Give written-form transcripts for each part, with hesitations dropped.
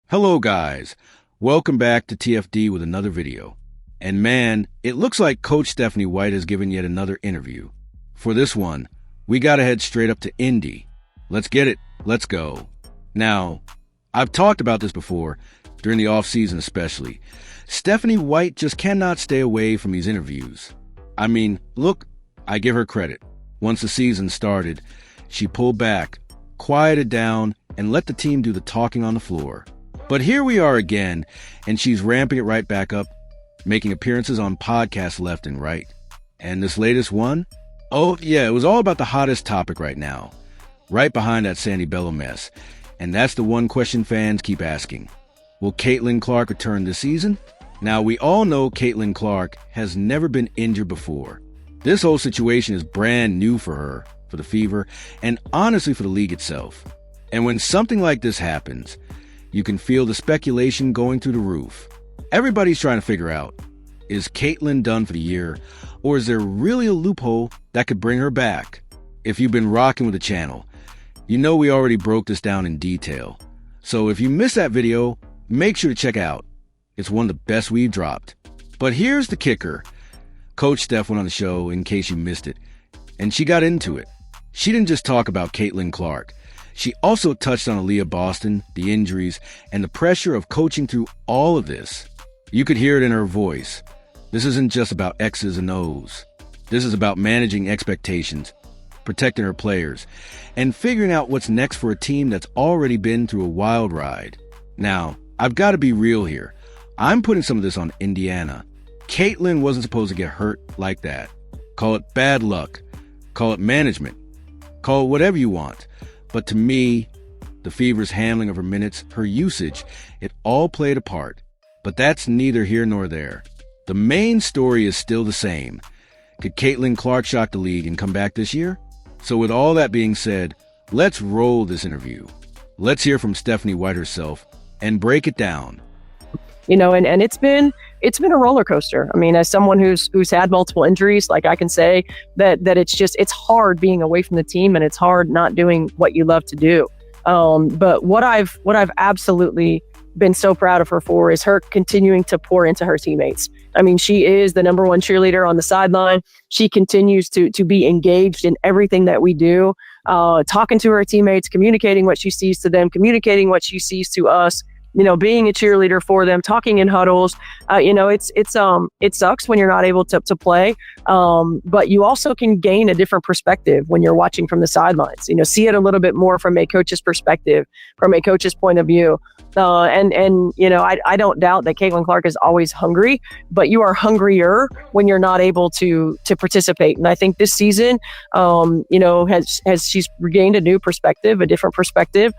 Hello guys, welcome back to TFD with another video. And man, it looks like Coach Stephanie White has given yet another interview. For this one, we gotta head straight up to Indy. Let's get it, let's go. Now, I've talked about this before, during the off-season especially. Stephanie White just cannot stay away from these interviews. I mean, look, I give her credit. Once the season started, she pulled back, quieted down, and let the team do the talking on the floor. But here we are again, and she's ramping it right back up, making appearances on podcasts left and right. And this latest one? Oh, yeah, it was all about the hottest topic right now, right behind that Sandy Bello mess. And that's the one question fans keep asking. Will Caitlin Clark return this season? Now, we all know Caitlin Clark has never been injured before. This whole situation is brand new for her, for the Fever, and honestly for the league itself. And when something like this happens, you can feel the speculation going through the roof. Everybody's trying to figure out, is Caitlin done for the year, or is there really a loophole that could bring her back? If you've been rocking with the channel, you know we already broke this down in detail. So if you missed that video, make sure to check out. It's one of the best we've dropped. But here's the kicker. Coach Steph went on the show, in case you missed it, and she got into it. She didn't just talk about Caitlin Clark. She also touched on Aaliyah Boston, the injuries, and the pressure of coaching through all of this. You could hear it in her voice. This isn't just about X's and O's. This is about managing expectations, protecting her players, and figuring out what's next for a team that's already been through a wild ride. Now, I've got to be real here. I'm putting some of this on Indiana. Caitlin wasn't supposed to get hurt like that. Call it bad luck. Call it management. Call it whatever you want. But to me, the Fever's handling of her minutes, her usage, it all played a part. But that's neither here nor there. The main story is still the same. Could Caitlin Clark shock the league and come back this year? So with all that being said, let's roll this interview. Let's hear from Stephanie White herself and break it down. You know, and it's been a roller coaster. I mean, as someone who's had multiple injuries, like I can say that it's hard being away from the team, and it's hard not doing what you love to do. But what I've absolutely been so proud of her for is her continuing to pour into her teammates. I mean, she is the number one cheerleader on the sideline. She continues to be engaged in everything that we do, talking to her teammates, communicating what she sees to them, communicating what she sees to us. You know, being a cheerleader for them, talking in huddles. You know, it sucks when you're not able to play, but you also can gain a different perspective when you're watching from the sidelines. You know, see it a little bit more from a coach's perspective, from a coach's point of view. And you know, I don't doubt that Caitlin Clark is always hungry, but you are hungrier when you're not able to participate. And I think this season, you know, has she's regained a new perspective, a different perspective.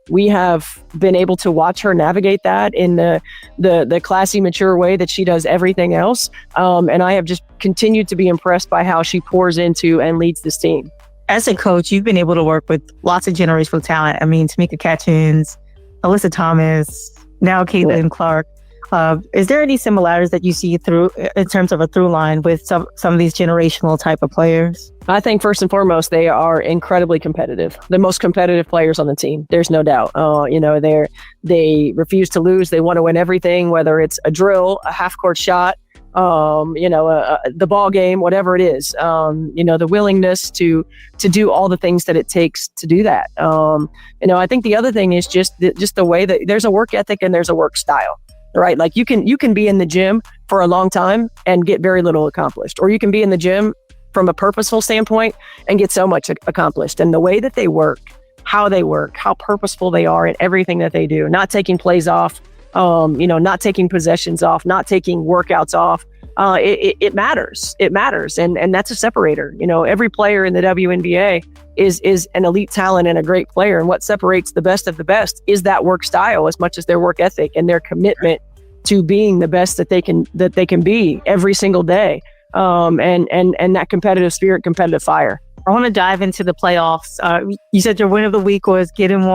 We have been able to watch her navigate that in the classy, mature way that she does everything else. And I have just continued to be impressed by how she pours into and leads this team. As a coach, you've been able to work with lots of generational talent. I mean, Tamika Catchings, NaLyssa Thomas, now Caitlin Clark. Is there any similarities that you see in terms of a through line with some of these generational type of players? I think first and foremost, they are incredibly competitive. The most competitive players on the team. There's no doubt. You know, they refuse to lose. They want to win everything, whether it's a drill, a half court shot, you know, the ball game, whatever it is. You know, the willingness to do all the things that it takes to do that. You know, I think the other thing is just the way that there's a work ethic and there's a work style. Right. Like you can be in the gym for a long time and get very little accomplished, or you can be in the gym from a purposeful standpoint and get so much accomplished. And the way that they work, how purposeful they are in everything that they do, not taking plays off, you know, not taking possessions off, not taking workouts off. It matters. It matters. And that's a separator. You know, every player in the WNBA is an elite talent and a great player. And what separates the best of the best is that work style as much as their work ethic and their commitment to being the best that they can be every single day. And that competitive spirit, competitive fire. I want to dive into the playoffs. You said your win of the week was stealing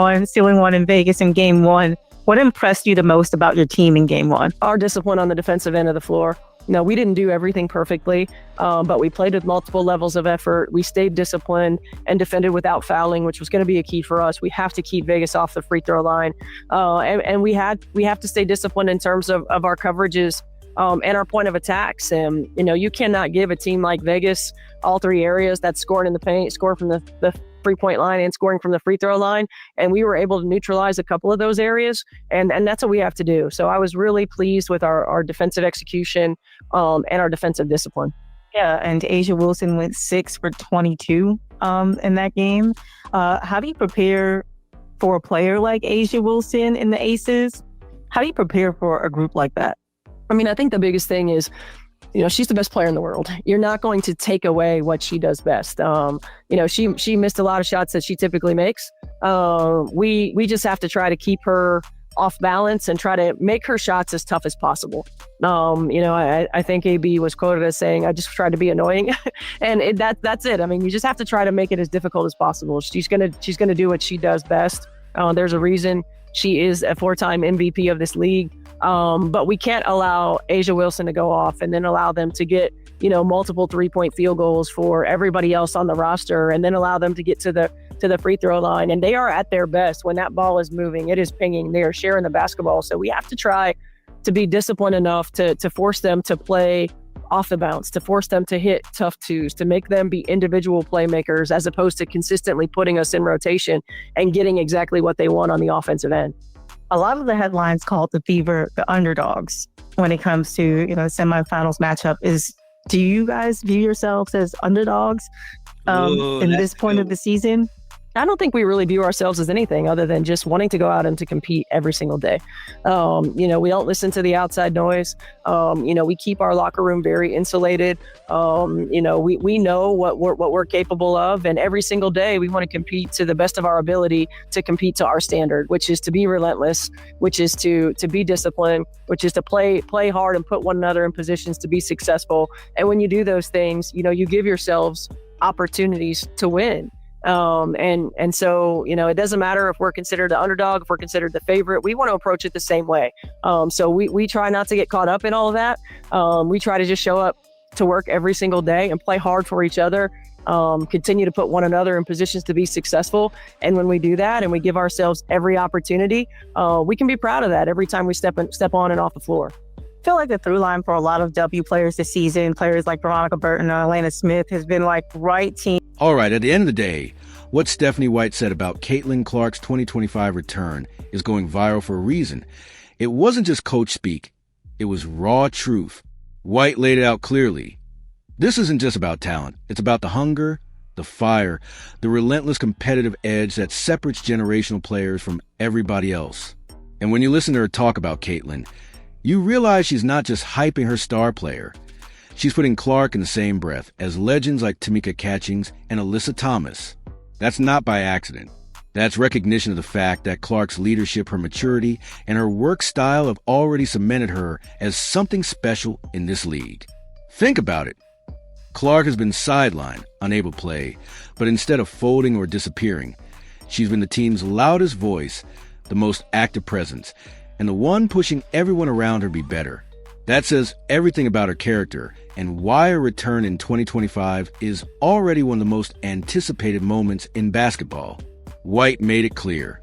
one in Vegas in game one. What impressed you the most about your team in game one? Our discipline on the defensive end of the floor. No, we didn't do everything perfectly, but we played with multiple levels of effort. We stayed disciplined and defended without fouling, which was going to be a key for us. We have to keep Vegas off the free throw line, and we have to stay disciplined in terms of our coverages and our point of attacks. And you cannot give a team like Vegas all three areas. That's scoring in the paint, scoring from the 3-point line, and scoring from the free throw line. And we were able to neutralize a couple of those areas. And that's what we have to do. So I was really pleased with our defensive execution and our defensive discipline. Yeah, and A'ja Wilson went 6 for 22 in that game. How do you prepare for a player like A'ja Wilson in the Aces? How do you prepare for a group like that? I mean, I think the biggest thing is, she's the best player in the world. You're not going to take away what she does best. She missed a lot of shots that she typically makes. We just have to try to keep her off balance and try to make her shots as tough as possible. I think AB was quoted as saying, "I just tried to be annoying," and that's it. I mean, you just have to try to make it as difficult as possible. She's gonna do what she does best. There's a reason she is a 4-time MVP of this league. But we can't allow A'ja Wilson to go off and then allow them to get, multiple 3-point field goals for everybody else on the roster, and then allow them to get to the free throw line. And they are at their best when that ball is moving. It is pinging. They are sharing the basketball. So we have to try to be disciplined enough to force them to play off the bounce, to force them to hit tough twos, to make them be individual playmakers, as opposed to consistently putting us in rotation and getting exactly what they want on the offensive end. A lot of the headlines called the Fever the underdogs when it comes to, semifinals matchup. Do you guys view yourselves as underdogs in this point of the season? I don't think we really view ourselves as anything other than just wanting to go out and to compete every single day. We don't listen to the outside noise. We keep our locker room very insulated. We know what we're capable of, and every single day we want to compete to the best of our ability to compete to our standard, which is to be relentless, which is to be disciplined, which is to play hard and put one another in positions to be successful. And when you do those things, you give yourselves opportunities to win. So it doesn't matter if we're considered the underdog, if we're considered the favorite. We want to approach it the same way. So we try not to get caught up in all of that. We try to just show up to work every single day and play hard for each other. Continue to put one another in positions to be successful. And when we do that and we give ourselves every opportunity, we can be proud of that every time we step on and off the floor. I feel like the through line for a lot of W players this season, players like Veronica Burton or NaLyssa Smith, has been like right team. All right, at the end of the day, what Stephanie White said about Caitlin Clark's 2025 return is going viral for a reason. It wasn't just coach speak. It was raw truth. White laid it out clearly. This isn't just about talent. It's about the hunger, the fire, the relentless competitive edge that separates generational players from everybody else. And when you listen to her talk about Caitlin, you realize she's not just hyping her star player. She's putting Clark in the same breath as legends like Tamika Catchings and Alyssa Thomas. That's not by accident. That's recognition of the fact that Clark's leadership, her maturity, and her work style have already cemented her as something special in this league. Think about it. Clark has been sidelined, unable to play, but instead of folding or disappearing, she's been the team's loudest voice, the most active presence, and the one pushing everyone around her to be better. That says everything about her character and why her return in 2025 is already one of the most anticipated moments in basketball. White made it clear.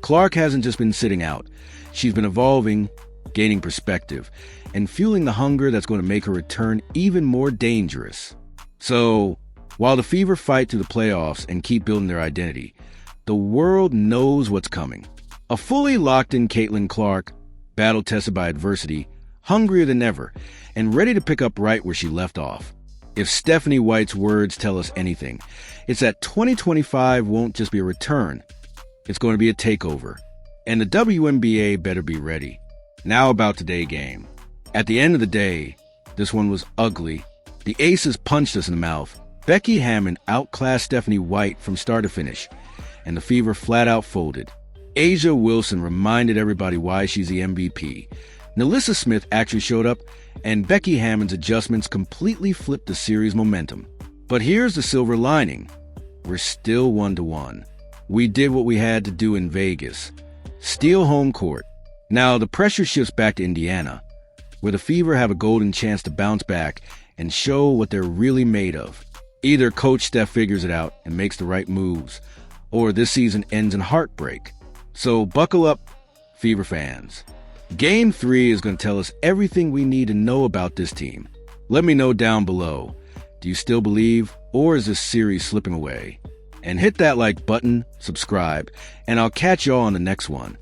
Clark hasn't just been sitting out. She's been evolving, gaining perspective, and fueling the hunger that's going to make her return even more dangerous. So, while the Fever fight through the playoffs and keep building their identity, the world knows what's coming. A fully locked-in Caitlin Clark, battle-tested by adversity, hungrier than ever, and ready to pick up right where she left off. If Stephanie White's words tell us anything, it's that 2025 won't just be a return. It's going to be a takeover. And the WNBA better be ready. Now about today's game. At the end of the day, this one was ugly. The Aces punched us in the mouth. Becky Hammon outclassed Stephanie White from start to finish, and the Fever flat out folded. A'ja Wilson reminded everybody why she's the MVP. NaLyssa Smith actually showed up, and Becky Hammon's adjustments completely flipped the series momentum. But here's the silver lining. We're still 1-1. We did what we had to do in Vegas. Steal home court. Now, the pressure shifts back to Indiana. where the Fever have a golden chance to bounce back and show what they're really made of. Either Coach Steph figures it out and makes the right moves, or this season ends in heartbreak. So buckle up, Fever fans. Game 3 is going to tell us everything we need to know about this team. Let me know down below. Do you still believe, or is this series slipping away? And hit that like button, subscribe, and I'll catch y'all on the next one.